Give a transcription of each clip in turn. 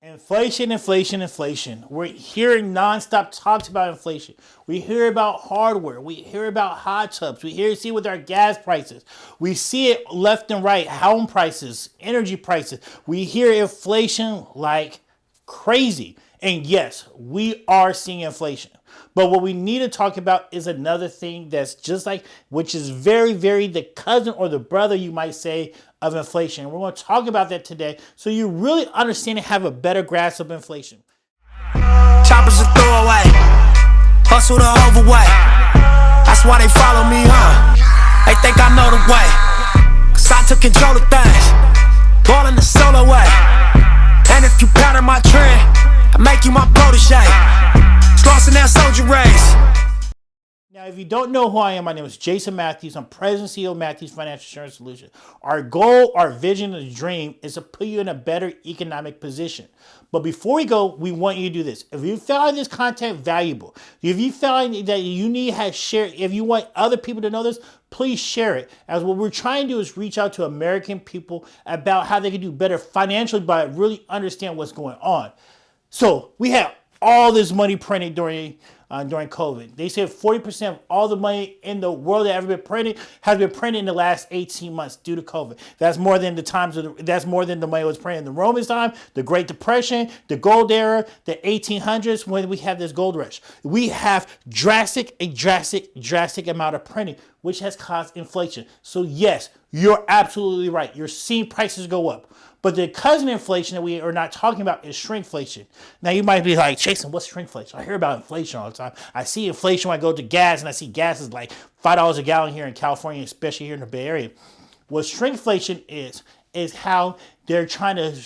Inflation, inflation, inflation. We're hearing nonstop talks about inflation. We hear about hardware. We hear about hot tubs. We see with our gas prices. We see it left and right, home prices, energy prices. We hear inflation like crazy. And yes, we are seeing inflation. But what we need to talk about is another thing that's just like, which is very, very the cousin or the brother, you might say, of inflation. We're going to talk about that today so you really understand and have a better grasp of inflation. Choppers a throwaway, hustle the overweight. That's why they follow me, huh? They think I know the way, cause I took control of things, ballin' the solo way. And if you pattern my trend, I make you my protege. Lost in that soldier race. Now, if you don't know who I am, my name is Jason Matthews. I'm President and CEO of Matthews Financial Insurance Solutions. Our goal, our vision, and dream is to put you in a better economic position. But before we go, we want you to do this. If you found this content valuable, if you found that you need to share, if you want other people to know this, please share it. As what we're trying to do is reach out to American people about how they can do better financially by really understand what's going on. So we have all this money printed during COVID. They said 40% of all the money in the world that ever been printed has been printed in the last 18 months due to COVID. That's more than that's more than the money was printed in the Roman time, the Great Depression, the gold era, the 1800s when we had this gold rush. We have drastic amount of printing, which has caused inflation. So yes, you're absolutely right. You're seeing prices go up. But the cousin inflation that we are not talking about is shrinkflation. Now you might be like, Jason, what's shrinkflation? I hear about inflation all the time. I see inflation when I go to gas, and I see gas is like $5 a gallon here in California, especially here in the Bay Area. What shrinkflation is how they're trying to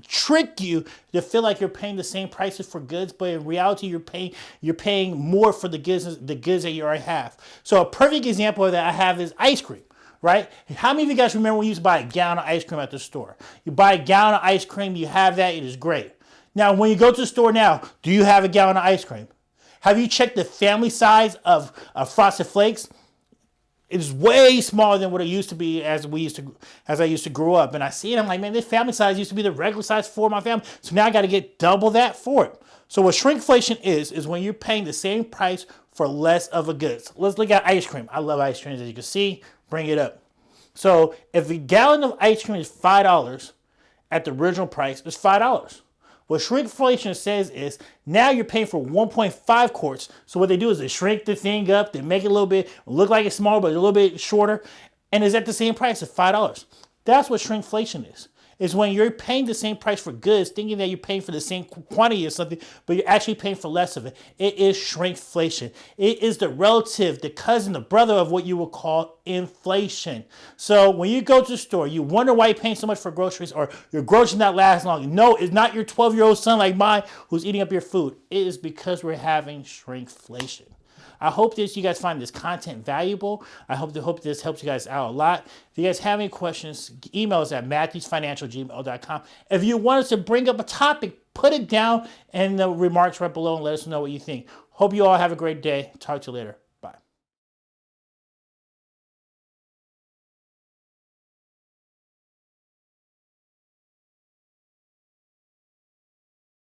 trick you to feel like you're paying the same prices for goods, but in reality you're paying more for the goods that you already have. So a perfect example of that I have is ice cream. Right? How many of you guys remember when you used to buy a gallon of ice cream at the store? You buy a gallon of ice cream, you have that, it is great. Now, when you go to the store now, do you have a gallon of ice cream? Have you checked the family size of Frosted Flakes? It is way smaller than what it used to be as I used to grow up. And I see it, I'm like, man, this family size used to be the regular size for my family. So now I got to get double that for it. So what shrinkflation is when you're paying the same price for less of a goods. Let's look at ice cream. I love ice cream, as you can see. Bring it up. So if a gallon of ice cream is $5 at the original price, it's $5. What shrinkflation says is now you're paying for 1.5 quarts. So what they do is they shrink the thing up, they make it a little bit, look like it's smaller, but a little bit shorter, and it's at the same price of $5. That's what shrinkflation is when you're paying the same price for goods, thinking that you're paying for the same quantity of something, but you're actually paying for less of it. It is shrinkflation. It is the relative, the cousin, the brother of what you would call inflation. So when you go to the store, you wonder why you're paying so much for groceries, or your groceries not last long. No, it's not your 12-year-old son like mine who's eating up your food. It is because we're having shrinkflation. I hope that you guys find this content valuable. I hope this helps you guys out a lot. If you guys have any questions, email us at matthewsfinancial@gmail.com. If you want us to bring up a topic, put it down in the remarks right below and let us know what you think. Hope you all have a great day. Talk to you later.